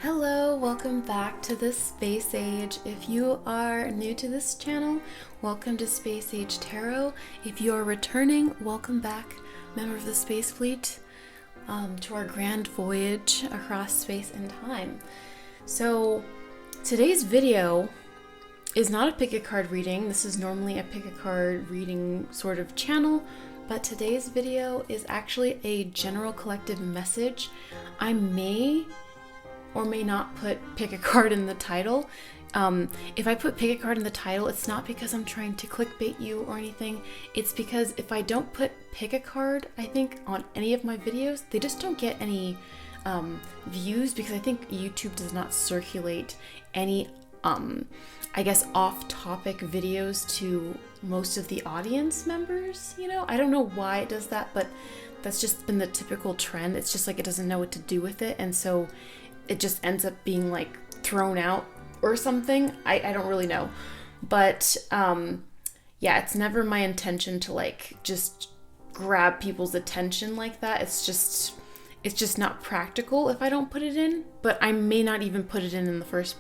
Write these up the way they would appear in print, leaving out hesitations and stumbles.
Hello, welcome back to the Space Age. If you are new to this channel, welcome to Space Age Tarot. If you are returning, welcome back, member of the Space Fleet, to our grand voyage across space and time. So today's video is not a pick a card reading. This is normally a pick a card reading sort of channel, but today's video is actually a general collective message. I may or may not put pick a card in the title. If I put pick a card in the title, it's not because I'm trying to clickbait you or anything. It's because if I don't put pick a card, I think, on any of my videos, they just don't get any views, because I think YouTube does not circulate any, I guess, off-topic videos to most of the audience members, you know? I don't know why it does that, but that's just been the typical trend. It's just like it doesn't know what to do with it, and so it just ends up being like thrown out or something. I don't really know. But yeah, it's never my intention to like just grab people's attention like that. It's just not practical if I don't put it in. But I may not even put it in the first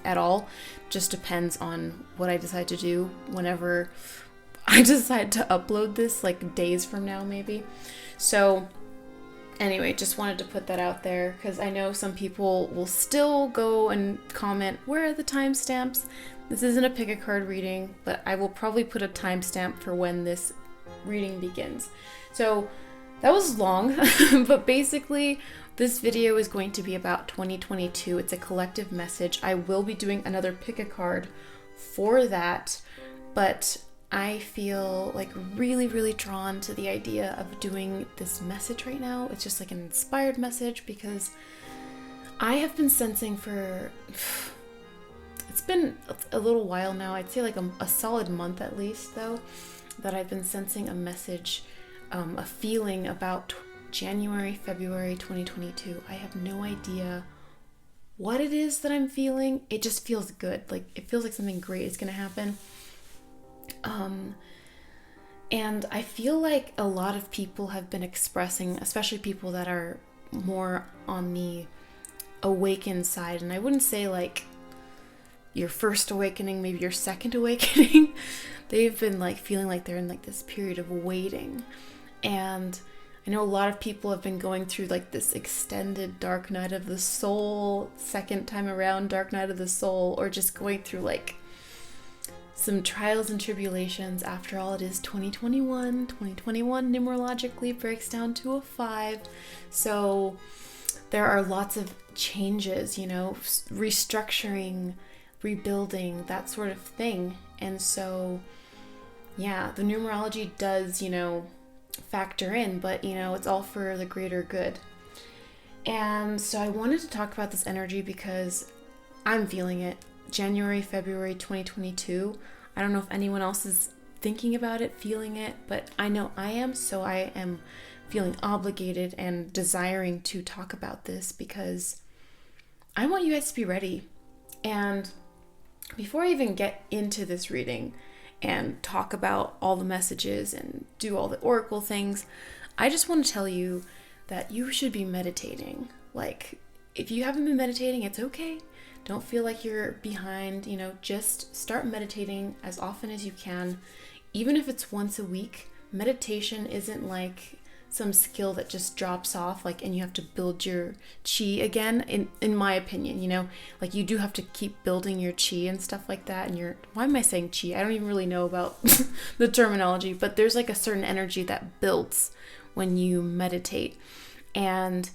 at all. Just depends on what I decide to do whenever I decide to upload this, like days from now maybe. So anyway, just wanted to put that out there because I know some people will still go and comment, where are the timestamps? This isn't a pick a card reading, but I will probably put a timestamp for when this reading begins. So that was long, but basically this video is going to be about 2022. It's a collective message. I will be doing another pick a card for that, but I feel like really drawn to the idea of doing this message right now. It's just like an inspired message because I have been sensing it's been a little while now, I'd say like a solid month at least though, that I've been sensing a message, a feeling about January, February 2022. I have no idea what it is that I'm feeling. It just feels good. Like it feels like something great is gonna happen. And I feel like a lot of people have been expressing, especially people that are more on the awakened side, and I wouldn't say like your first awakening, maybe your second awakening. They've been like feeling like they're in like this period of waiting. And I know a lot of people have been going through like this extended dark night of the soul, second time around dark night of the soul, or just going through like some trials and tribulations. After all, it is 2021. 2021 numerologically breaks down to a 5. So there are lots of changes, you know, restructuring, rebuilding, that sort of thing. And so, yeah, the numerology does, you know, factor in, but, you know, it's all for the greater good. And so I wanted to talk about this energy because I'm feeling it. January, February 2022. I don't know if anyone else is thinking about it, feeling it, but I know I am, so I am feeling obligated and desiring to talk about this because I want you guys to be ready. And before I even get into this reading and talk about all the messages and do all the oracle things, I just want to tell you that you should be meditating. Like, if you haven't been meditating, it's okay. Don't feel like you're behind, you know, just start meditating as often as you can. Even if it's once a week, meditation isn't like some skill that just drops off, like, and you have to build your chi again, in my opinion, you know, like you do have to keep building your chi and stuff like that. And why am I saying chi? I don't even really know about the terminology, but there's like a certain energy that builds when you meditate. And,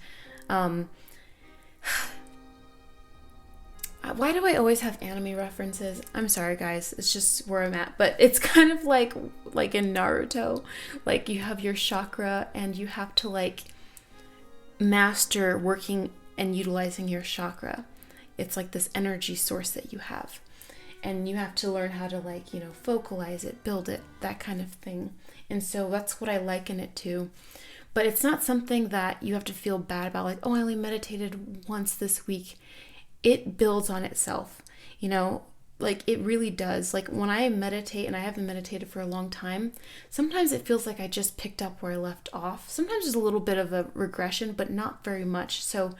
why do I always have anime references? I'm sorry guys, it's just where I'm at, but it's kind of like in Naruto, like you have your chakra and you have to like master working and utilizing your chakra. It's like this energy source that you have, and you have to learn how to like, you know, focalize it, build it, that kind of thing. And so that's what I liken it to. But it's not something that you have to feel bad about, like, oh, I only meditated once this week. It builds on itself, you know, like it really does. Like when I meditate, and I haven't meditated for a long time, sometimes it feels like I just picked up where I left off. Sometimes there's a little bit of a regression, but not very much. So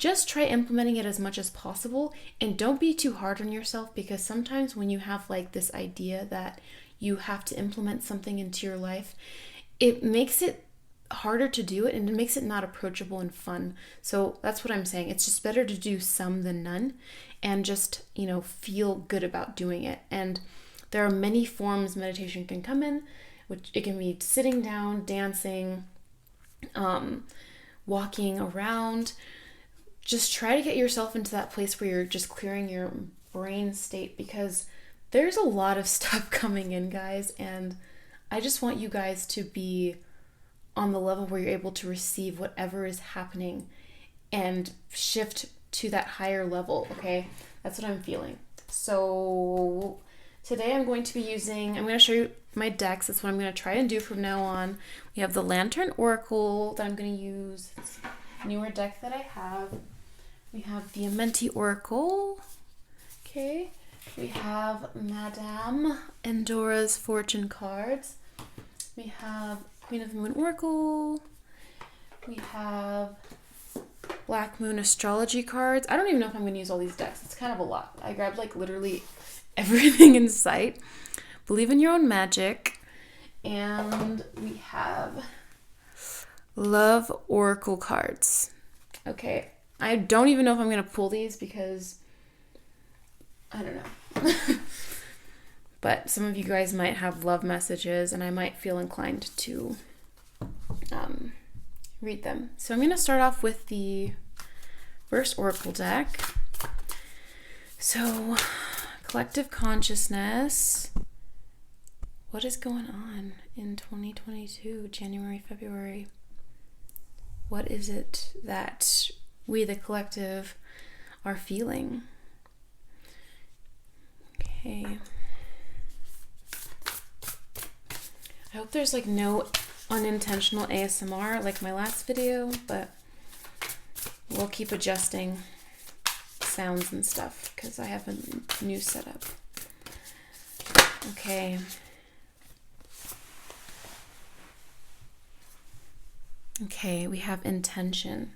just try implementing it as much as possible, and don't be too hard on yourself, because sometimes when you have like this idea that you have to implement something into your life, it makes it harder to do it, and it makes it not approachable and fun. So that's what I'm saying. It's just better to do some than none, and just, you know, feel good about doing it. And there are many forms meditation can come in, which it can be sitting down, dancing, walking around. Just try to get yourself into that place where you're just clearing your brain state, because there's a lot of stuff coming in, guys, and I just want you guys to be on the level where you're able to receive whatever is happening and shift to that higher level, okay? That's what I'm feeling. So today I'm going to show you my decks. That's what I'm going to try and do from now on. We have the Lantern Oracle that I'm going to use. It's a newer deck that I have. We have the Amenti Oracle. Okay. We have Madame Endora's Fortune cards. We have Queen of the Moon Oracle. We have Black Moon Astrology cards. I don't even know if I'm going to use all these decks. It's kind of a lot. I grabbed like literally everything in sight. Believe in Your Own Magic. And we have Love Oracle cards. Okay. I don't even know if I'm going to pull these, because I don't know. But some of you guys might have love messages, and I might feel inclined to read them. So I'm going to start off with the first Oracle deck. So, collective consciousness. What is going on in 2022, January, February? What is it that we, the collective, are feeling? Okay. I hope there's like no unintentional ASMR like my last video, but we'll keep adjusting sounds and stuff because I have a new setup. Okay. Okay, we have intention.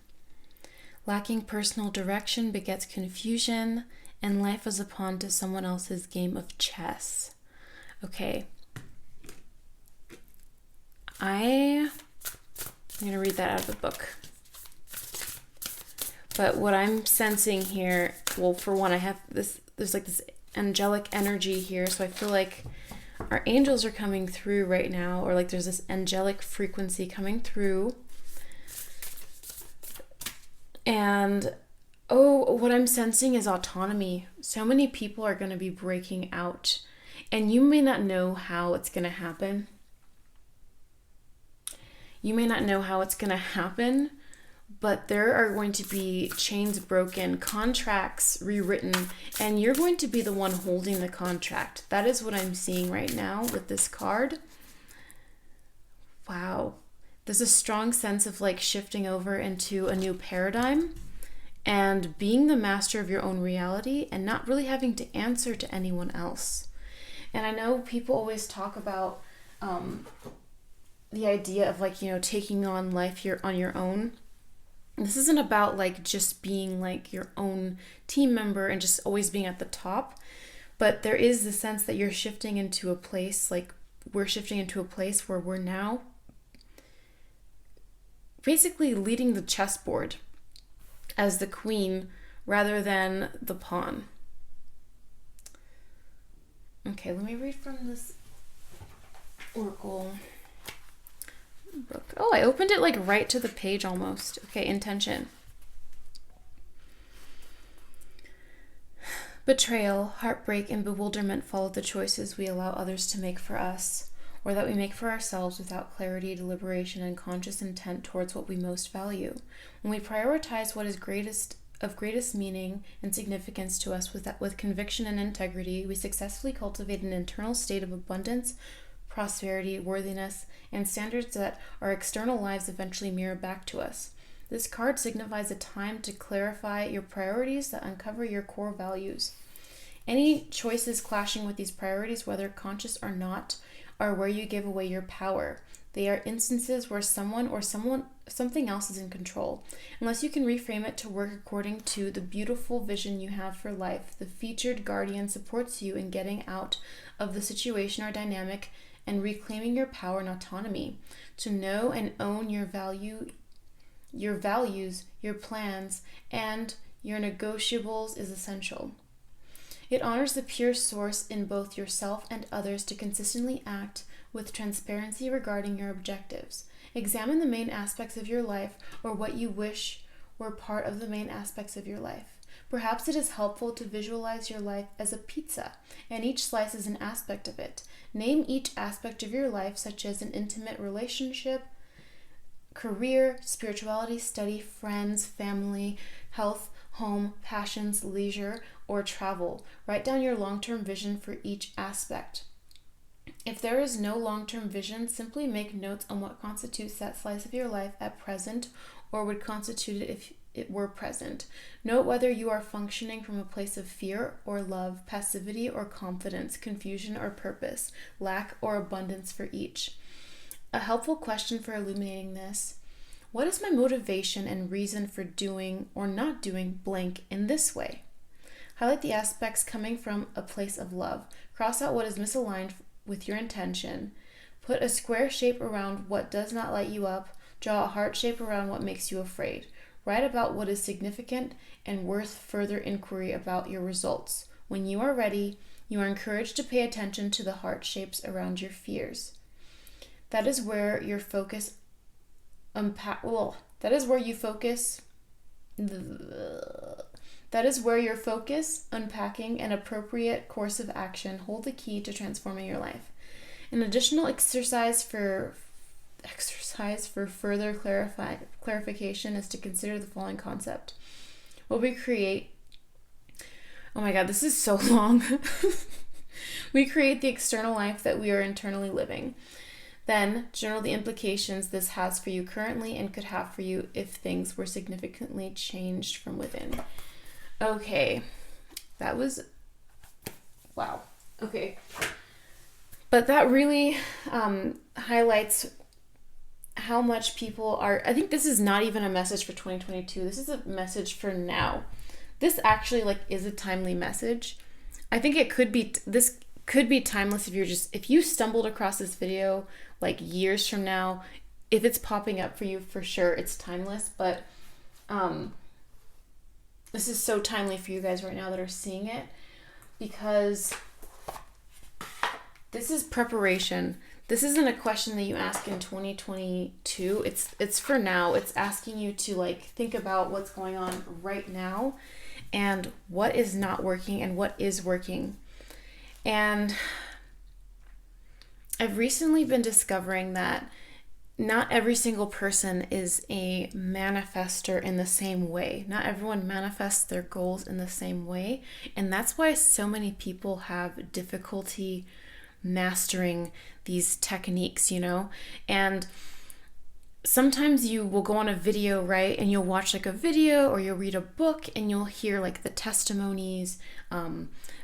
Lacking personal direction begets confusion, and life is a pawn to someone else's game of chess. Okay. I'm going to read that out of the book. But what I'm sensing here, well, for one, I have this, there's like this angelic energy here, so I feel like our angels are coming through right now, or like there's this angelic frequency coming through. And what I'm sensing is autonomy. So many people are going to be breaking out, and you may not know how it's going to happen. You may not know how it's going to happen, but there are going to be chains broken, contracts rewritten, and you're going to be the one holding the contract. That is what I'm seeing right now with this card. Wow. There's a strong sense of like shifting over into a new paradigm and being the master of your own reality and not really having to answer to anyone else. And I know people always talk about the idea of like, you know, taking on life on your own. This isn't about like just being like your own team member and just always being at the top, but there is the sense that you're shifting into a place, like we're shifting into a place where we're now basically leading the chessboard as the queen rather than the pawn. Okay, let me read from this oracle book. Oh, I opened it like right to the page almost. Okay, intention. Betrayal, heartbreak, and bewilderment follow the choices we allow others to make for us, or that we make for ourselves without clarity, deliberation, and conscious intent towards what we most value. When we prioritize what is of greatest meaning and significance to us with conviction and integrity, we successfully cultivate an internal state of abundance, prosperity, worthiness, and standards that our external lives eventually mirror back to us. This card signifies a time to clarify your priorities that uncover your core values. Any choices clashing with these priorities, whether conscious or not, are where you give away your power. They are instances where someone or something else is in control. Unless you can reframe it to work according to the beautiful vision you have for life, the featured guardian supports you in getting out of the situation or dynamic and reclaiming your power and autonomy. To know and own your values, your plans, and your negotiables is essential. It honors the pure source in both yourself and others to consistently act with transparency regarding your objectives. Examine the main aspects of your life or what you wish were part of the main aspects of your life. Perhaps it is helpful to visualize your life as a pizza, and each slice is an aspect of it. Name each aspect of your life, such as an intimate relationship, career, spirituality, study, friends, family, health, home, passions, leisure, or travel. Write down your long-term vision for each aspect. If there is no long-term vision, simply make notes on what constitutes that slice of your life at present or would constitute it if it were present. Note whether you are functioning from a place of fear or love, passivity or confidence, confusion or purpose, lack or abundance for each. A helpful question for illuminating this: what is my motivation and reason for doing or not doing blank in this way? Highlight the aspects coming from a place of love. Cross out what is misaligned with your intention. Put a square shape around what does not light you up. Draw a heart shape around what makes you afraid. Write about what is significant and worth further inquiry about your results. When you are ready, you are encouraged to pay attention to the heart shapes around your fears. That is where your focus That is where your focus, unpacking an appropriate course of action hold the key to transforming your life. An additional exercise for further clarification is to consider the following concept. What we create, oh my god, this is so long. We create the external life that we are internally living. Then, journal the implications this has for you currently and could have for you if things were significantly changed from within. Okay, that was, wow, okay. But that really highlights how much people are, I think this is not even a message for 2022, this is a message for now. This actually is a timely message. I think this could be timeless if you stumbled across this video years from now, if it's popping up for you, for sure it's timeless. But this is so timely for you guys right now that are seeing it, because this is preparation. This isn't a question that you ask in 2022. It's for now. It's asking you to think about what's going on right now and what is not working and what is working. And I've recently been discovering that not every single person is a manifester in the same way. Not everyone manifests their goals in the same way. And that's why so many people have difficulty mastering these techniques, And sometimes you will go on a video, right? And you'll watch a video or you'll read a book and you'll hear the testimonies.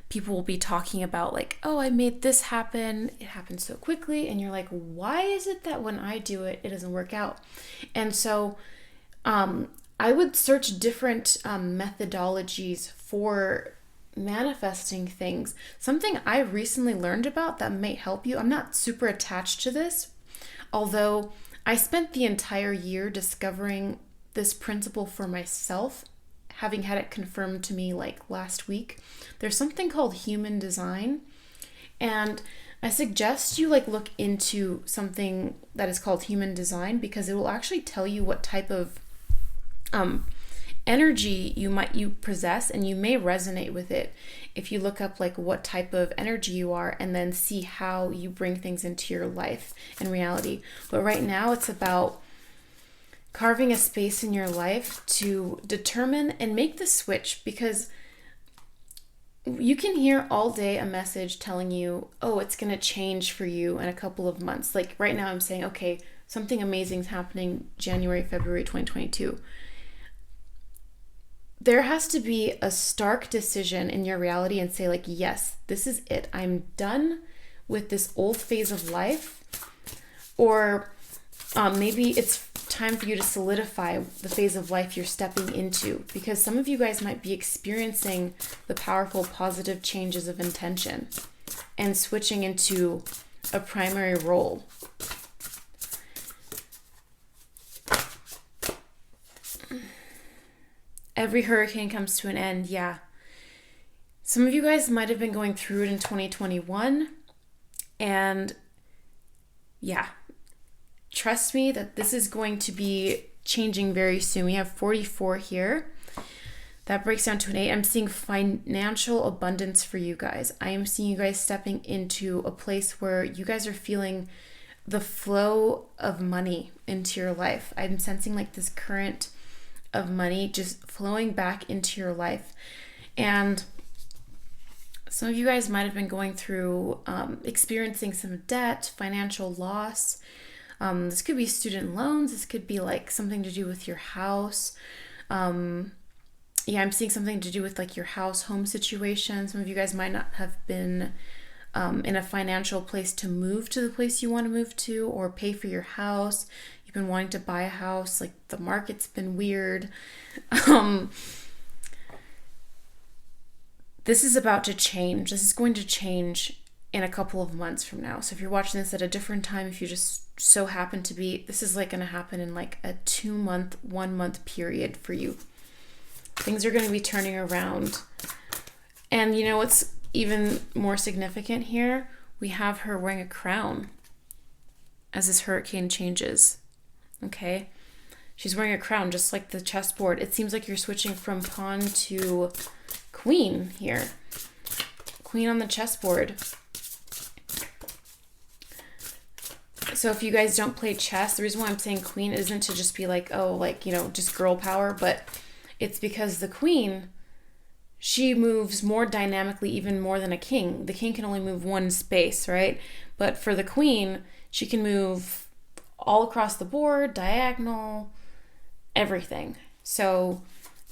People will be talking about oh, I made this happen. It happened so quickly. And you're like, why is it that when I do it, it doesn't work out? And so I would search different methodologies for manifesting things. Something I recently learned about that may help you. I'm not super attached to this, although I spent the entire year discovering this principle for myself, having had it confirmed to me last week. There's something called human design, and I suggest you look into something that is called human design, because it will actually tell you what type of energy you possess, and you may resonate with it if you look up what type of energy you are and then see how you bring things into your life and reality. But right now it's about carving a space in your life to determine and make the switch, because you can hear all day a message telling you, oh, it's going to change for you in a couple of months. Right now I'm saying, okay, something amazing is happening January, February 2022. There has to be a stark decision in your reality and say yes, this is it. I'm done with this old phase of life. Or maybe it's time for you to solidify the phase of life you're stepping into, because some of you guys might be experiencing the powerful positive changes of intention and switching into a primary role. Every hurricane comes to an end. Yeah. Some of you guys might have been going through it in 2021. And yeah, trust me that this is going to be changing very soon. We have 44 here. That breaks down to an 8. I'm seeing financial abundance for you guys. I am seeing you guys stepping into a place where you guys are feeling the flow of money into your life. I'm sensing like this current of money just flowing back into your life. And some of you guys might have been going through experiencing some debt, financial loss. This could be student loans. This could be like something to do with your house. Yeah, I'm seeing something to do with like your house, home situation. Some of you guys might not have been in a financial place to move to the place you want to move to, or pay for your house. You've been wanting to buy a house. Like the market's been weird. This is about to change. This is going to change in a couple of months from now. So if you're watching this at a different time, if you just so happen to be, this is like going to happen in like a 2-month, 1-month period for you. Things are going to be turning around. And you know what's even more significant here? We have her wearing a crown as this hurricane changes. Okay? She's wearing a crown just like the chessboard. It seems like you're switching from pawn to queen here. Queen on the chessboard. So if you guys don't play chess, the reason why I'm saying queen isn't to just be like, oh, like, you know, just girl power, but it's because the queen, she moves more dynamically, even more than a king. The king can only move one space, right? But for the queen, she can move all across the board, diagonal, everything. So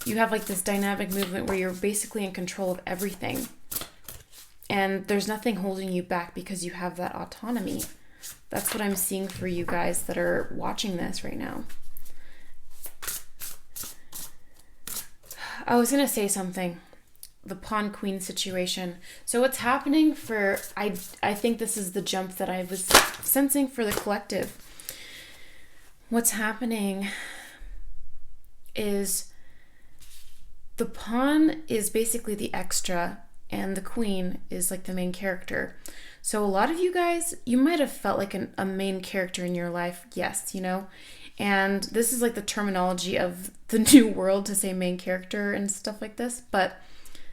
you have like this dynamic movement where you're basically in control of everything. And there's nothing holding you back because you have that autonomy. That's what I'm seeing for you guys that are watching this right now. I was going to say something. The pawn queen situation. So what's happening for, I think this is the jump that I was sensing for the collective. What's happening is the pawn is basically the extra and the queen is like the main character. So a lot of you guys, you might have felt like a main character in your life. Yes, you know. And this is like the terminology of the new world to say main character and stuff like this. But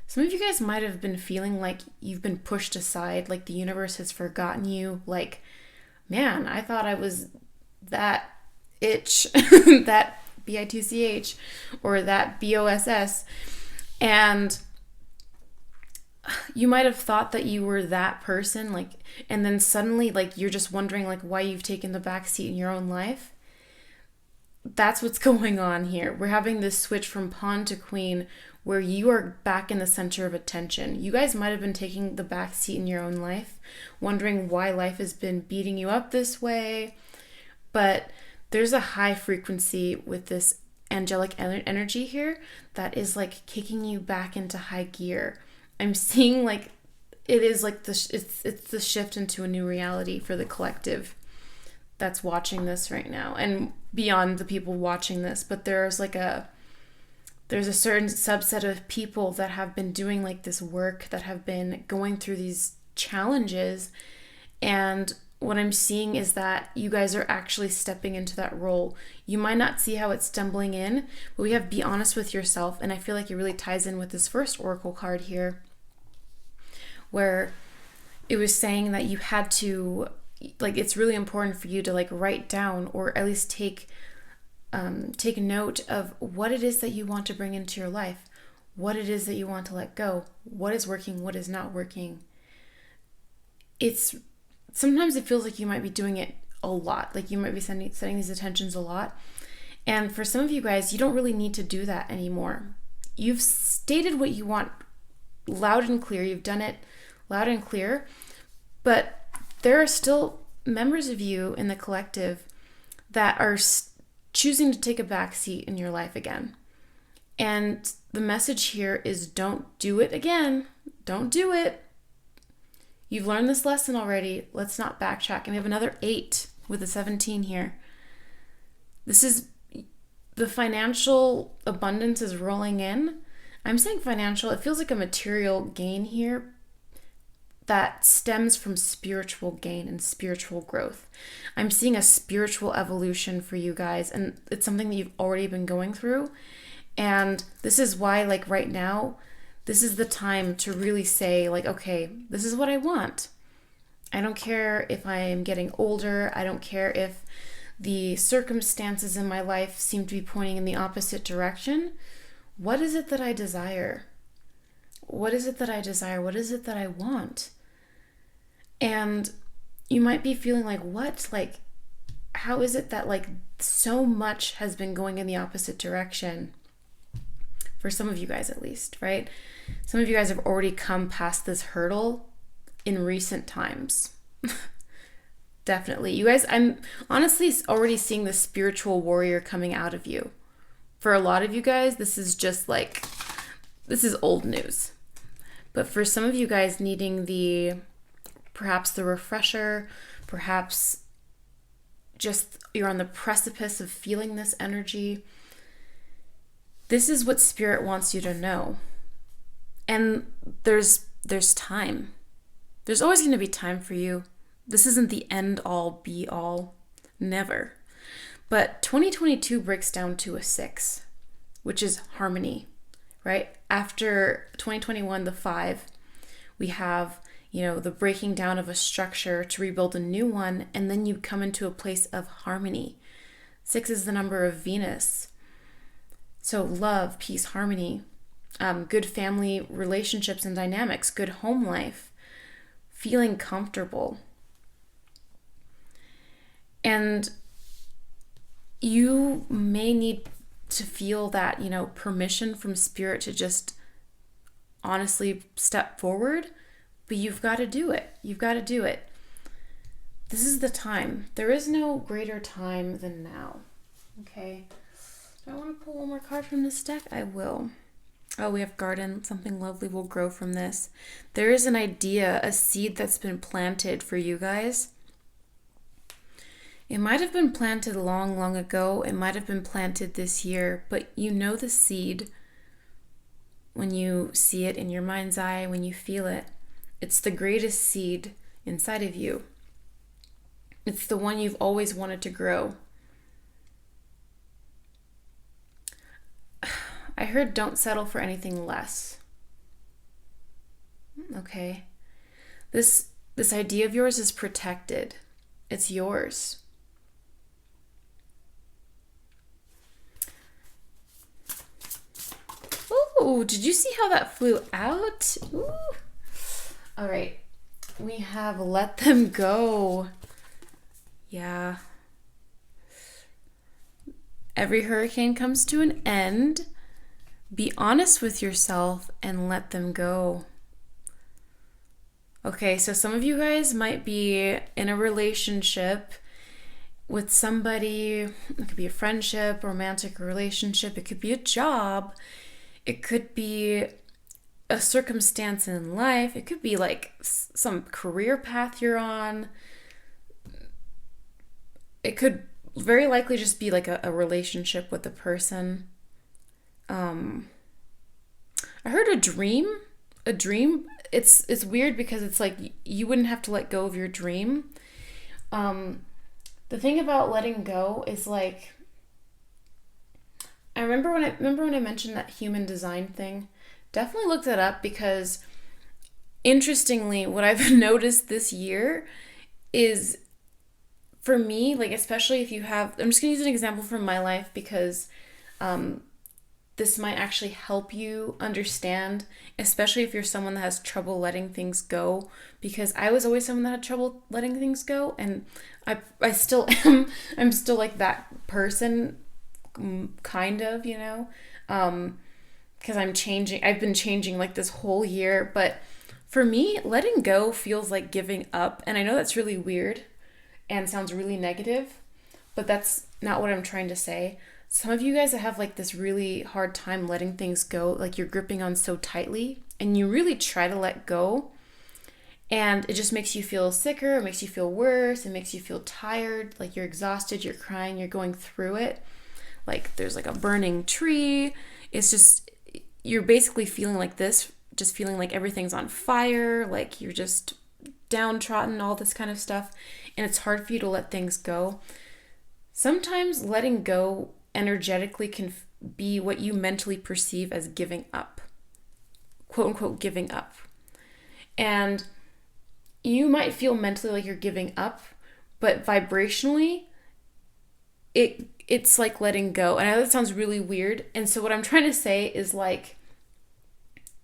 some of you guys might have been feeling like you've been pushed aside, like the universe has forgotten you. Like, man, I thought I was that itch, that B-I-T-C-H, or that B-O-S-S. And you might have thought that you were that person, like, and then suddenly, like, you're just wondering, like, why you've taken the back seat in your own life. That's what's going on here. We're having this switch from pawn to queen where you are back in the center of attention. You guys might have been taking the back seat in your own life, wondering why life has been beating you up this way. But there's a high frequency with this angelic energy here that is like kicking you back into high gear. I'm seeing like it is like it's the shift into a new reality for the collective that's watching this right now, and beyond the people watching this. But there's a certain subset of people that have been doing like this work, that have been going through these challenges, and what I'm seeing is that you guys are actually stepping into that role. You might not see how it's stumbling in, but we have be honest with yourself, and I feel like it really ties in with this first oracle card here, where it was saying that you had to, like, it's really important for you to like write down, or at least take note of what it is that you want to bring into your life, what it is that you want to let go, what is working, what is not working. Sometimes it feels like you might be doing it a lot, like you might be setting these intentions a lot. And for some of you guys, you don't really need to do that anymore. You've stated what you want loud and clear. You've done it loud and clear, but there are still members of you in the collective that are choosing to take a back seat in your life again. And the message here is don't do it again. Don't do it. You've learned this lesson already. Let's not backtrack. And we have another 8 with a 17 here. This is the financial abundance is rolling in. I'm saying financial. It feels like a material gain here that stems from spiritual gain and spiritual growth. I'm seeing a spiritual evolution for you guys, and it's something that you've already been going through. And this is why, like right now, this is the time to really say, like, okay, this is what I want. I don't care if I'm getting older. I don't care if the circumstances in my life seem to be pointing in the opposite direction. What is it that I desire? What is it that I desire? What is it that I want? And you might be feeling like, what? Like, how is it that like so much has been going in the opposite direction? For some of you guys at least, right? Some of you guys have already come past this hurdle in recent times. Definitely. You guys, I'm honestly already seeing the spiritual warrior coming out of you. For a lot of you guys, this is just like, this is old news. But for some of you guys needing perhaps the refresher, perhaps just you're on the precipice of feeling this energy, this is what Spirit wants you to know. And there's time. There's always going to be time for you. This isn't the end all be all. Never. But 2022 breaks down to a 6, which is harmony, right? After 2021, the 5, we have, the breaking down of a structure to rebuild a new one, and then you come into a place of harmony. 6 is the number of Venus. So love, peace, harmony, good family relationships and dynamics, good home life, feeling comfortable. And you may need to feel that, permission from Spirit to just honestly step forward, but you've got to do it. You've got to do it. This is the time. There is no greater time than now. Okay. Do I want to pull one more card from this deck? I will. Oh, we have garden. Something lovely will grow from this. There is an idea, a seed that's been planted for you guys. It might have been planted long, long ago. It might have been planted this year, but you know the seed when you see it in your mind's eye, when you feel it. It's the greatest seed inside of you. It's the one you've always wanted to grow. I heard don't settle for anything less. Okay. This idea of yours is protected. It's yours. Ooh, did you see how that flew out? Ooh. All right. We have let them go. Yeah. Every hurricane comes to an end. Be honest with yourself and let them go. Okay, so some of you guys might be in a relationship with somebody. It could be a friendship, romantic relationship. It could be a job. It could be a circumstance in life. It could be like some career path you're on. It could very likely just be like a relationship with a person. I heard a dream. It's weird because it's like you wouldn't have to let go of your dream. The thing about letting go is like, I remember when I mentioned that human design thing. Definitely look that up, because interestingly, what I've noticed this year is, for me, like especially if you have, I'm just gonna use an example from my life because this might actually help you understand, especially if you're someone that has trouble letting things go, because I was always someone that had trouble letting things go, and I still am. I'm still like that person, kind of, because I've been changing like this whole year. But for me, letting go feels like giving up, and I know that's really weird and sounds really negative, but that's not what I'm trying to say. Some of you guys have like this really hard time letting things go, like you're gripping on so tightly, and you really try to let go, and it just makes you feel sicker, it makes you feel worse, it makes you feel tired, like you're exhausted, you're crying, you're going through it. Like there's like a burning tree. It's just, you're basically feeling like this, just feeling like everything's on fire, like you're just downtrodden, all this kind of stuff, and it's hard for you to let things go. Sometimes letting go energetically can be what you mentally perceive as giving up, quote unquote giving up. And you might feel mentally like you're giving up, but vibrationally it's like letting go. And I know that sounds really weird. And so what I'm trying to say is, like,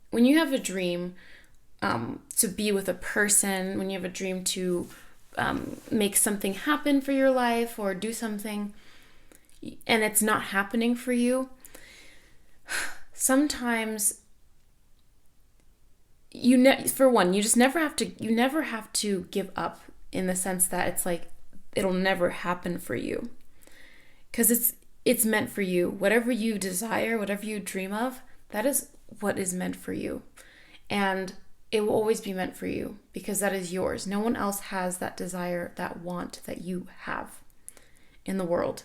when you have a dream to be with a person, when you have a dream to make something happen for your life or do something, and it's not happening for you, sometimes you never have to give up, in the sense that it's like it'll never happen for you, because it's meant for you. Whatever you desire, whatever you dream of, that is what is meant for you, and it will always be meant for you, because that is yours. No one else has that desire, that want that you have in the world.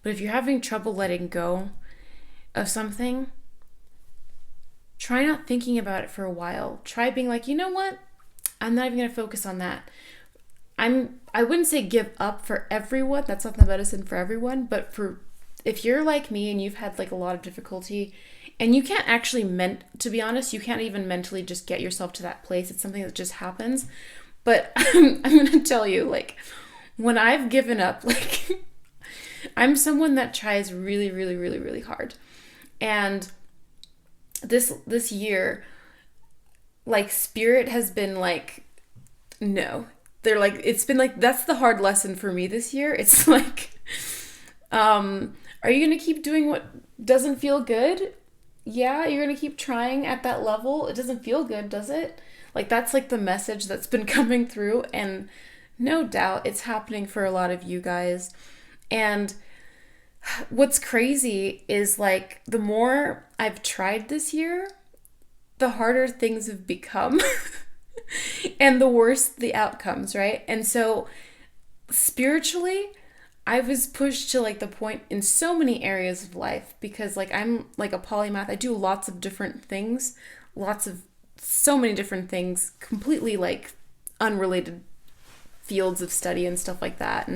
But if you're having trouble letting go of something, try not thinking about it for a while. Try being like, you know what? I'm not even going to focus on that. I wouldn't say give up for everyone. That's not the medicine for everyone. But if you're like me and you've had like a lot of difficulty, and you can't actually to be honest, you can't even mentally just get yourself to that place. It's something that just happens. But I'm going to tell you, like, when I've given up, like, I'm someone that tries really, really, really, really hard. And this year, like, spirit has been like, no. They're like, it's been like, that's the hard lesson for me this year. It's like, are you going to keep doing what doesn't feel good? Yeah, you're going to keep trying at that level. It doesn't feel good, does it? Like, that's like the message that's been coming through. And no doubt it's happening for a lot of you guys. And what's crazy is, like, the more I've tried this year, the harder things have become and the worse the outcomes, right? And so spiritually, I was pushed to, like, the point in so many areas of life, because, like, I'm like a polymath. I do lots of different things, so many different things, completely like unrelated fields of study and stuff like that.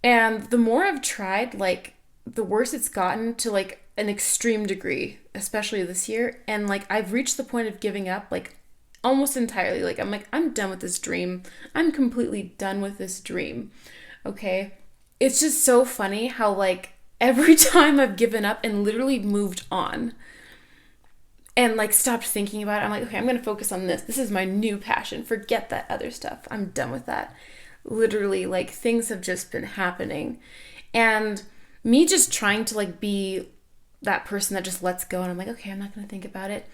And the more I've tried, like, the worse it's gotten, to like an extreme degree, especially this year. And like, I've reached the point of giving up, like, almost entirely. Like, I'm done with this dream. I'm completely done with this dream. Okay. It's just so funny how, like, every time I've given up and literally moved on and, like, stopped thinking about it, I'm like, okay, I'm going to focus on this. This is my new passion. Forget that other stuff. I'm done with that. Literally, like, things have just been happening. And me just trying to, like, be that person that just lets go, and I'm like, okay, I'm not going to think about it.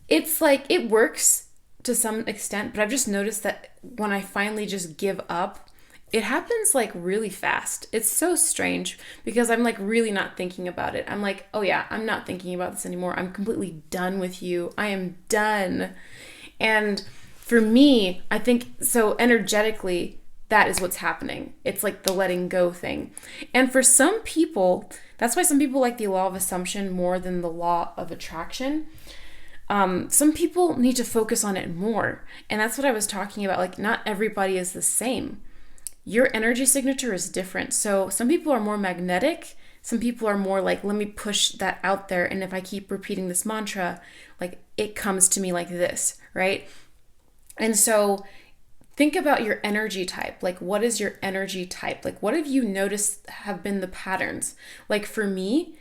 It's like, it works to some extent, but I've just noticed that when I finally just give up, it happens, like, really fast. It's so strange, because I'm, like, really not thinking about it. I'm like, oh yeah, I'm not thinking about this anymore. I'm completely done with you. I am done. And for me, I think, so energetically, that is what's happening. It's like the letting go thing. And for some people, that's why some people like the law of assumption more than the law of attraction. Some people need to focus on it more. And that's what I was talking about. Like, not everybody is the same. Your energy signature is different. So some people are more magnetic. Some people are more like, let me push that out there. And if I keep repeating this mantra, like, it comes to me like this, right? And so think about your energy type. Like, what is your energy type? Like, what have you noticed have been the patterns? Like, for me,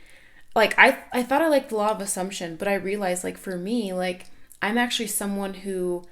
like, I thought I liked the law of assumption, but I realized, like, for me, like, I'm actually someone who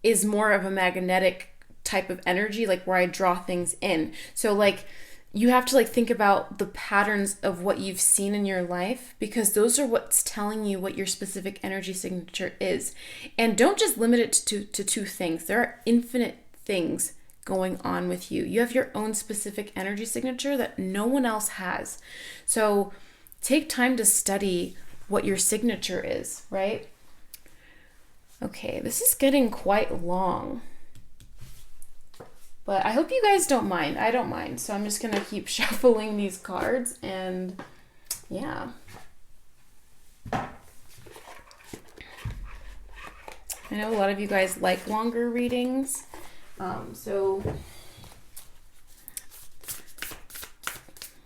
is more of a magnetic type of energy, like, where I draw things in. So, like, you have to, like, think about the patterns of what you've seen in your life, because those are what's telling you what your specific energy signature is. And don't just limit it to two things. There are infinite things going on with you. You have your own specific energy signature that no one else has. So take time to study what your signature is, right? Okay, this is getting quite long, but I hope you guys don't mind. I don't mind. So I'm just going to keep shuffling these cards, and yeah. I know a lot of you guys like longer readings. So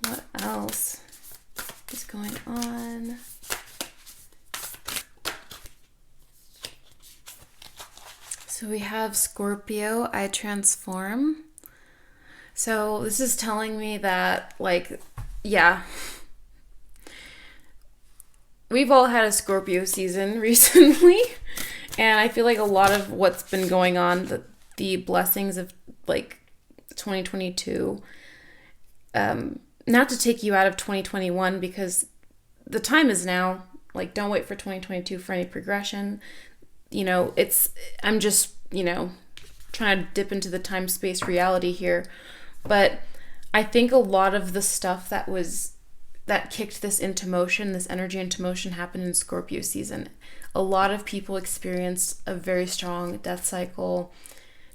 what else is going on? So we have Scorpio, I transform. So this is telling me that, like, yeah, we've all had a Scorpio season recently. And I feel like a lot of what's been going on, the blessings of like 2022, not to take you out of 2021, because the time is now. Like, don't wait for 2022 for any progression. You know, I'm just, you know, trying to dip into the time-space reality here. But I think a lot of the stuff that kicked this into motion, this energy into motion, happened in Scorpio season. A lot of people experienced a very strong death cycle,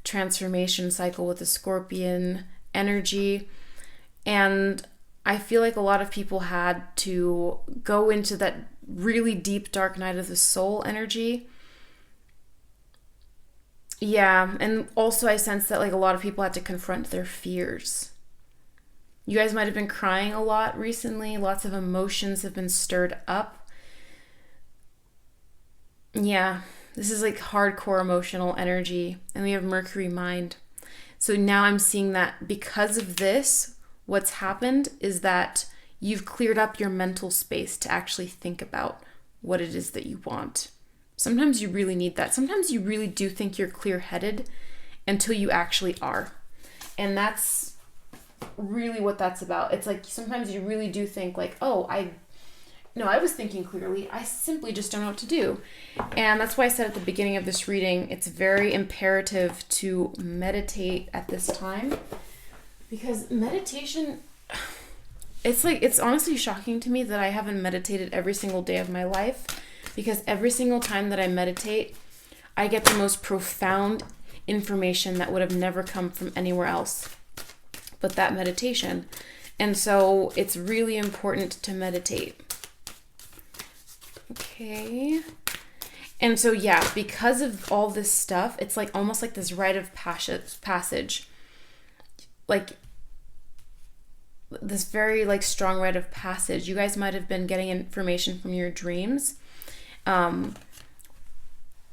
transformation cycle with the Scorpion energy. And I feel like a lot of people had to go into that really deep dark night of the soul energy. Yeah, and also I sense that like a lot of people had to confront their fears. You guys might have been crying a lot recently. Lots of emotions have been stirred up. Yeah, this is like hardcore emotional energy. And we have Mercury mind. So now I'm seeing that because of this, what's happened is that you've cleared up your mental space to actually think about what it is that you want. Sometimes you really need that. Sometimes you really do think you're clear-headed until you actually are. And that's really what that's about. It's like sometimes you really do think like, oh, I was thinking clearly. I simply just don't know what to do. And that's why I said at the beginning of this reading, it's very imperative to meditate at this time, because meditation, it's honestly shocking to me that I haven't meditated every single day of my life, because every single time that I meditate, I get the most profound information that would have never come from anywhere else but that meditation. And so it's really important to meditate. Okay. And so, yeah, because of all this stuff, it's like almost like this rite of passage. Like this very like strong rite of passage. You guys might have been getting information from your dreams.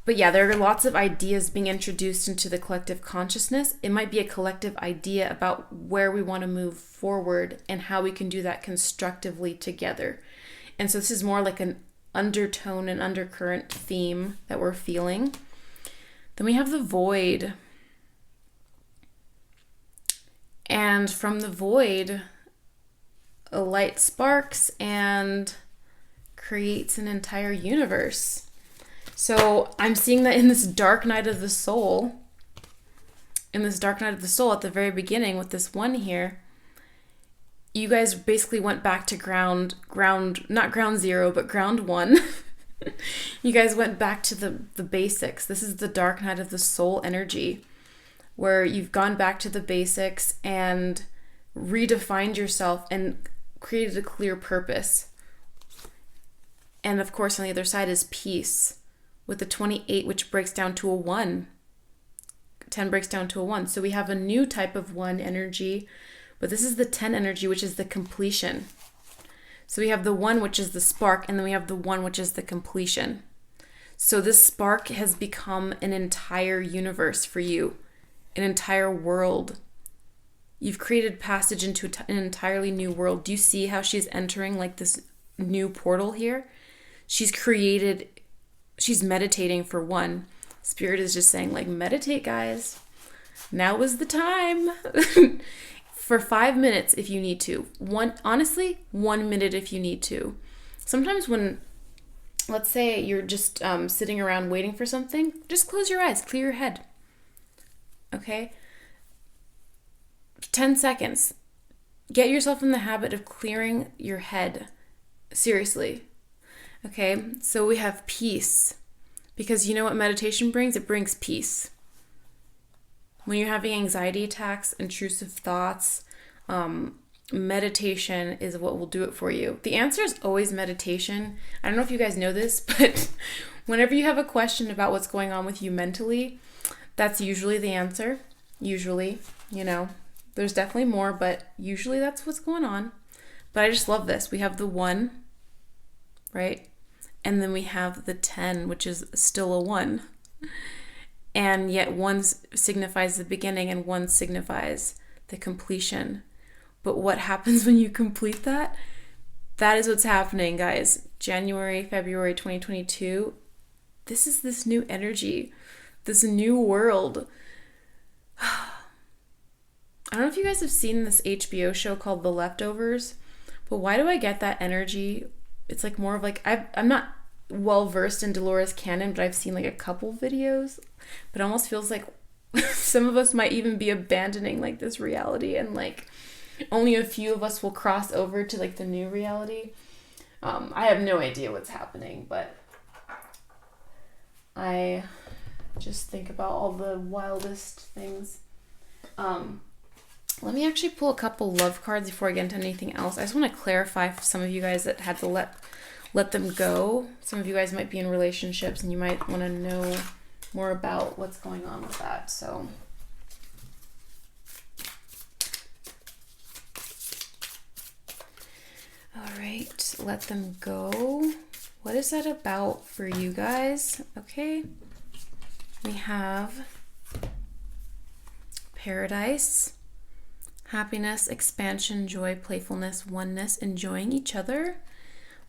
But yeah, there are lots of ideas being introduced into the collective consciousness. It might be a collective idea about where we want to move forward and how we can do that constructively together. And so this is more like an undertone and undercurrent theme that we're feeling. Then we have the void. And from the void, a light sparks and creates an entire universe. So I'm seeing that in this dark night of the soul, at the very beginning with this one here, you guys basically went back to ground, not ground zero, but ground one. You guys went back to the basics. This is the dark night of the soul energy, where you've gone back to the basics and redefined yourself and created a clear purpose. And of course, on the other side is peace, with the 28, which breaks down to a 1. 10 breaks down to a 1. So we have a new type of 1 energy, but this is the 10 energy, which is the completion. So we have the 1, which is the spark, and then we have the 1, which is the completion. So this spark has become an entire universe for you, an entire world. You've created passage into an entirely new world. Do you see how she's entering like this new portal here? She's meditating for 1. Spirit is just saying like, meditate, guys. Now is the time. For 5 minutes if you need to. 1 minute if you need to. Sometimes when, let's say you're just sitting around waiting for something, just close your eyes, clear your head. Okay? 10 seconds. Get yourself in the habit of clearing your head. Seriously. Okay, so we have peace. Because you know what meditation brings? It brings peace. When you're having anxiety attacks, intrusive thoughts, meditation is what will do it for you. The answer is always meditation. I don't know if you guys know this, but whenever you have a question about what's going on with you mentally, that's usually the answer. Usually, you know, there's definitely more, but usually that's what's going on. But I just love this. We have the 1, right? And then we have the 10, which is still a 1. And yet 1 signifies the beginning and 1 signifies the completion. But what happens when you complete that? That is what's happening, guys. January, February 2022. This is this new energy, this new world. I don't know if you guys have seen this HBO show called The Leftovers, but why do I get that energy? It's like more of like, I'm not well versed in Dolores Cannon, but I've seen like a couple videos, but it almost feels like some of us might even be abandoning like this reality, and like only a few of us will cross over to like the new reality. I have no idea what's happening, but I just think about all the wildest things. Let me actually pull a couple love cards before I get into anything else. I just want to clarify for some of you guys that had to let them go. Some of you guys might be in relationships and you might want to know more about what's going on with that. So all right, let them go. What is that about for you guys? Okay, we have Paradise, happiness, expansion, joy, playfulness, oneness, enjoying each other.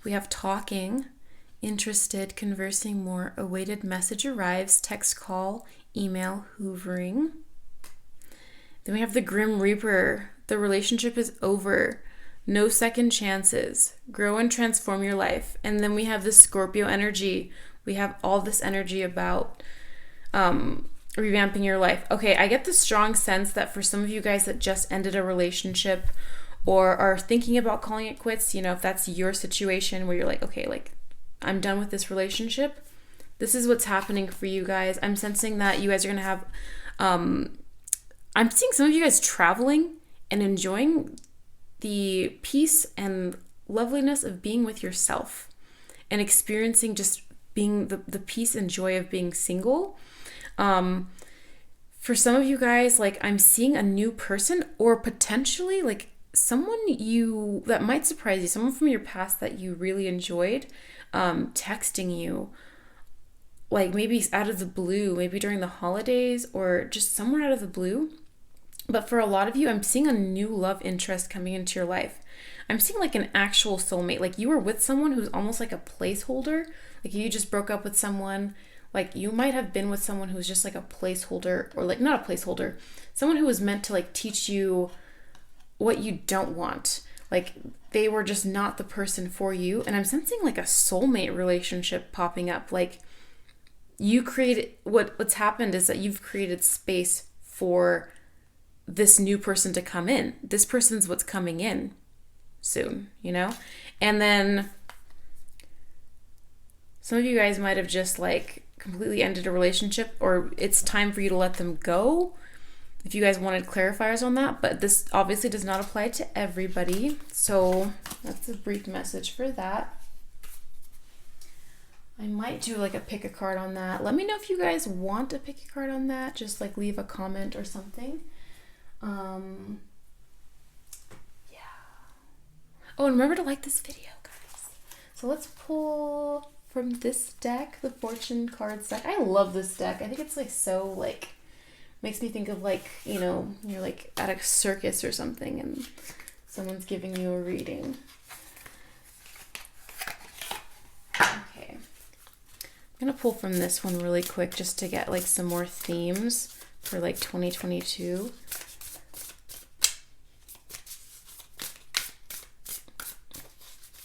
We have Talking, interested, conversing more, awaited message arrives, text, call, email, hoovering. Then we have the Grim Reaper, the relationship is over, no second chances, grow and transform your life. And then we have the Scorpio energy. We have all this energy about revamping your life. Okay, I get the strong sense that for some of you guys that just ended a relationship or are thinking about calling it quits, you know, if that's your situation where you're like, okay, like I'm done with this relationship, this is what's happening for you guys. I'm sensing that you guys are going to have, I'm seeing some of you guys traveling and enjoying the peace and loveliness of being with yourself and experiencing just being the peace and joy of being single. For some of you guys, like I'm seeing a new person or potentially like someone that might surprise you, someone from your past that you really enjoyed, texting you, like maybe out of the blue, maybe during the holidays or just somewhere out of the blue. But for a lot of you, I'm seeing a new love interest coming into your life. I'm seeing like an actual soulmate, like you were with someone who's almost like a placeholder, like you just broke up with someone. Like you might have been with someone who's just like a placeholder, or like not a placeholder, someone who was meant to like teach you what you don't want. Like they were just not the person for you. And I'm sensing like a soulmate relationship popping up. Like you created, what's happened is that you've created space for this new person to come in. This person's what's coming in soon, you know? And then some of you guys might have just like completely ended a relationship, or it's time for you to let them go. If you guys wanted clarifiers on that, but this obviously does not apply to everybody. So that's a brief message for that. I might do like a pick a card on that. Let me know if you guys want to pick a card on that. Just like leave a comment or something. Yeah. Oh, and remember to like this video, guys. So let's pull from this deck, the Fortune cards deck. I love this deck. I think it's like so like, makes me think of like, you know, you're like at a circus or something and someone's giving you a reading. Okay. I'm gonna pull from this one really quick just to get like some more themes for like 2022.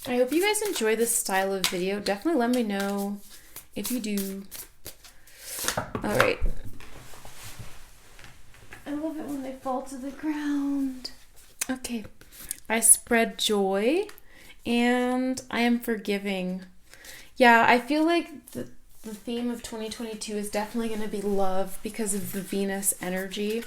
I hope you guys enjoy this style of video. Definitely let me know if you do. All right. I love it when they fall to the ground. Okay. I spread joy and I am forgiving. Yeah, I feel like the theme of 2022 is definitely going to be love because of the Venus energy.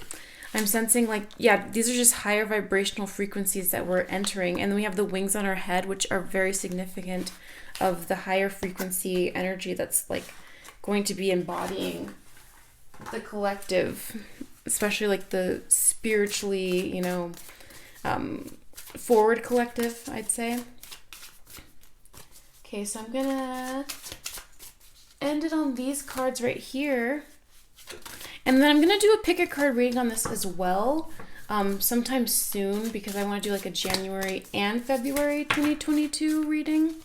I'm sensing like, yeah, these are just higher vibrational frequencies that we're entering. And then we have the wings on our head, which are very significant of the higher frequency energy that's like going to be embodying the collective, especially like the spiritually, forward collective, I'd say. Okay, so I'm gonna end it on these cards right here. And then I'm going to do a pick a card reading on this as well sometime soon because I want to do like a January and February 2022 reading.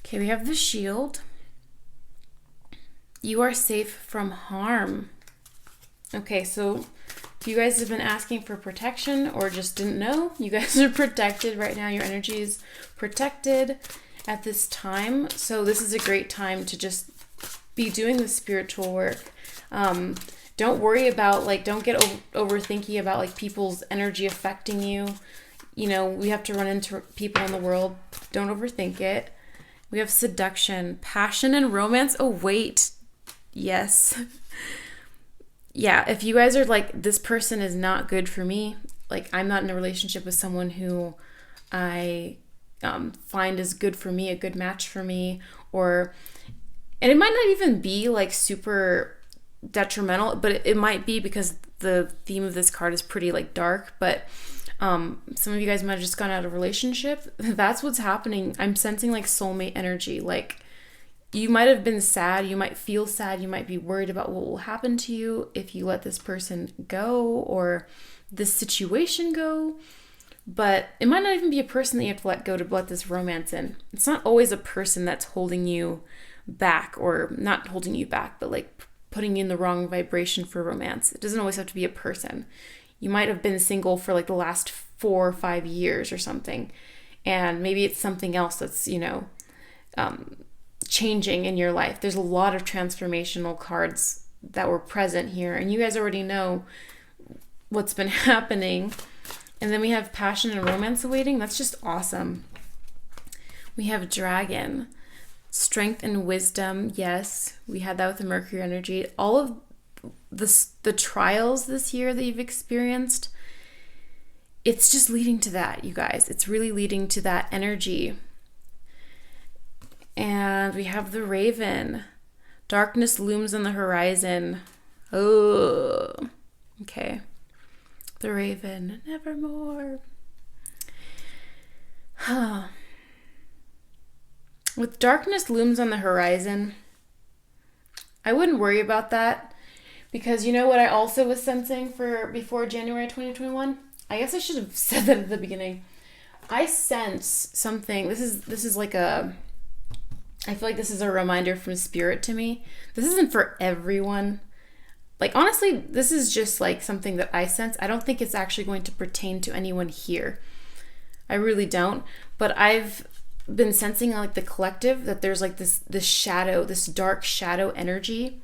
Okay, we have the Shield. You are safe from harm. Okay, so if you guys have been asking for protection or just didn't know, you guys are protected right now. Your energy is protected at this time. So this is a great time to just be doing the spiritual work. Don't worry about don't get overthinking about like people's energy affecting you. We have to run into people in the world. Don't overthink it. We have seduction, passion, and romance. Oh, wait. Yes. Yeah. If you guys are like, this person is not good for me. Like I'm not in a relationship with someone who I find is good for me, a good match for me, and it might not even be like super detrimental, but it might be because the theme of this card is pretty like dark, but some of you guys might have just gone out of a relationship. That's what's happening. I'm sensing like soulmate energy. Like you might have been sad, you might feel sad, you might be worried about what will happen to you if you let this person go or this situation go, but it might not even be a person that you have to let go to let this romance in. It's not always a person that's holding you back, or not holding you back, but like putting you in the wrong vibration for romance. It doesn't always have to be a person. You might have been single for like the last 4 or 5 years or something, and maybe it's something else that's changing in your life. There's a lot of transformational cards that were present here, and you guys already know what's been happening. And then we have passion and romance awaiting. That's just awesome. We have dragon. Strength and wisdom, yes, we had that with the Mercury energy. All of the trials this year that you've experienced, it's just leading to that, you guys. It's really leading to that energy. And we have the Raven. Darkness looms on the horizon. Oh, okay. The Raven, nevermore. Huh. With darkness looms on the horizon, I wouldn't worry about that because you know what I also was sensing for before January 2021? I guess I should have said that at the beginning. I sense something. This is like I feel like this is a reminder from spirit to me. This isn't for everyone. Like honestly, this is just like something that I sense. I don't think it's actually going to pertain to anyone here. I really don't. But I've been sensing like the collective that there's like this shadow, this dark shadow energy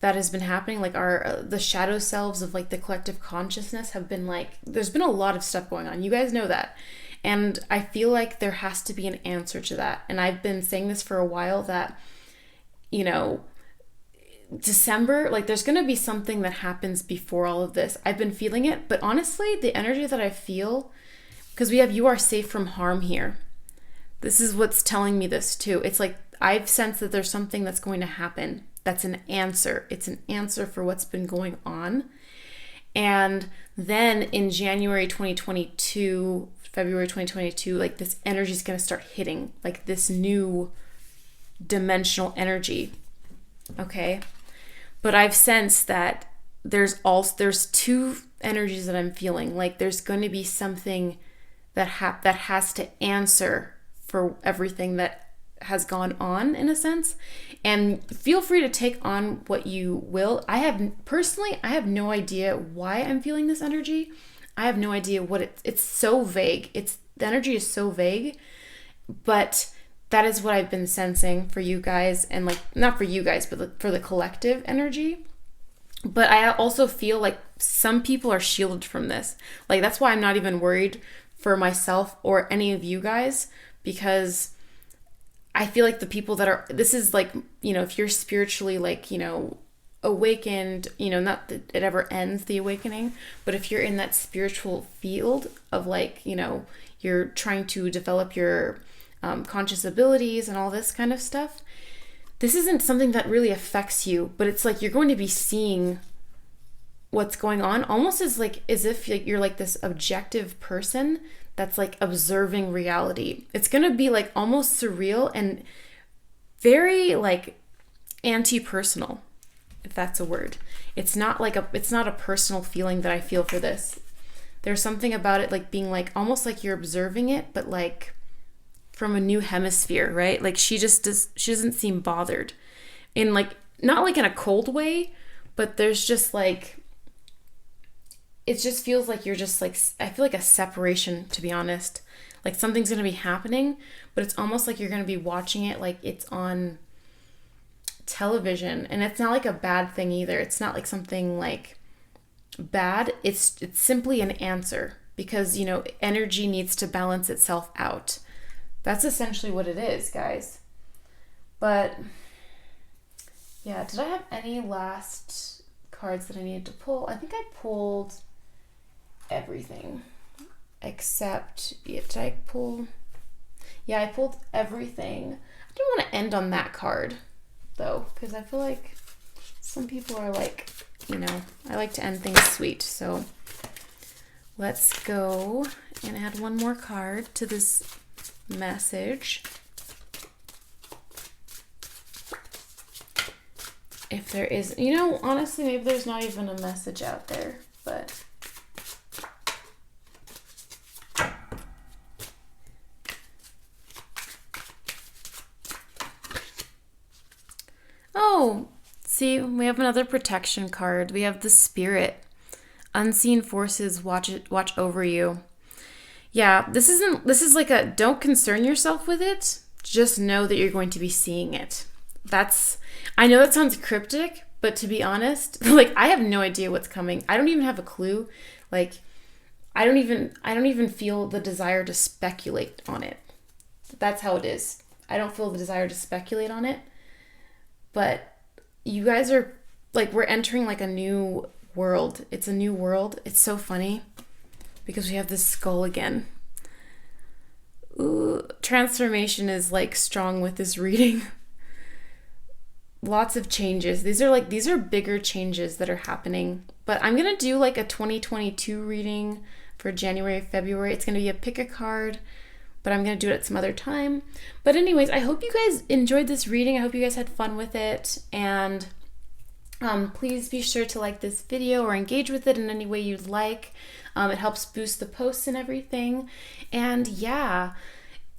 that has been happening. Like the shadow selves of like the collective consciousness have been like, there's been a lot of stuff going on. You guys know that. And I feel like there has to be an answer to that. And I've been saying this for a while that, December, like there's going to be something that happens before all of this. I've been feeling it, but honestly, the energy that I feel, because we have you are safe from harm here. This is what's telling me this too. It's like I've sensed that there's something that's going to happen. That's an answer. It's an answer for what's been going on. And then in January 2022, February 2022, like this energy is going to start hitting like this new dimensional energy. Okay. But I've sensed that there's two energies that I'm feeling. Like there's going to be something that has to answer for everything that has gone on in a sense. And feel free to take on what you will. I have no idea why I'm feeling this energy. I have no idea what it's so vague. The energy is so vague, but that is what I've been sensing for you guys, and like not for you guys, but for the collective energy, But I also feel like some people are shielded from this. Like, that's why I'm not even worried for myself or any of you guys, because I feel like the people that are, this is like, you know, if you're spiritually like, you know, awakened, you know, not that it ever ends, the awakening, but if you're in that spiritual field of like, you know, you're trying to develop your conscious abilities and all this kind of stuff, this isn't something that really affects you, but it's like you're going to be seeing what's going on almost as if like you're like this objective person that's like observing reality. It's going to be like almost surreal and very like anti-personal, if that's a word. It's not a personal feeling that I feel for this. There's something about it like being like almost like you're observing it, but like from a new hemisphere, right? Like she doesn't seem bothered in like, not like in a cold way, but there's just like, it just feels like you're just like, I feel like a separation, to be honest. Like something's going to be happening, but it's almost like you're going to be watching it like it's on television. And it's not like a bad thing either. It's not like something like bad. It's simply an answer, because, you know, energy needs to balance itself out. That's essentially what it is, guys. But yeah, did I have any last cards that I needed to pull? I think I pulled everything except, yeah, did I pull? Yeah, I pulled everything. I don't want to end on that card though, because I feel like some people are like, you know, I like to end things sweet. So let's go and add one more card to this message. If there is, you know, honestly, maybe there's not even a message out there, but oh, see, we have another protection card. We have the Spirit. Unseen forces watch over you. Yeah, this is like a, don't concern yourself with it. Just know that you're going to be seeing it. I know that sounds cryptic, but to be honest, like I have no idea what's coming. I don't even have a clue. Like I don't even feel the desire to speculate on it. That's how it is. I don't feel the desire to speculate on it. But you guys are like, we're entering like a new world. It's a new world. It's so funny because we have this skull again. Ooh, transformation is like strong with this reading. Lots of changes. These are bigger changes that are happening. But I'm going to do like a 2022 reading for January, February. It's going to be a pick a card, but I'm going to do it at some other time. But anyways, I hope you guys enjoyed this reading. I hope you guys had fun with it. And please be sure to like this video or engage with it in any way you'd like. It helps boost the posts and everything. And yeah,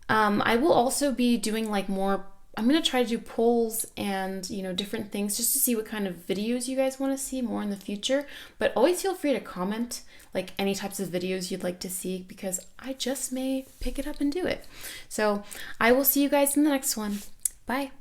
I will also be doing like more, I'm going to try to do polls and, you know, different things just to see what kind of videos you guys want to see more in the future. But always feel free to comment like any types of videos you'd like to see, because I just may pick it up and do it. So I will see you guys in the next one. Bye.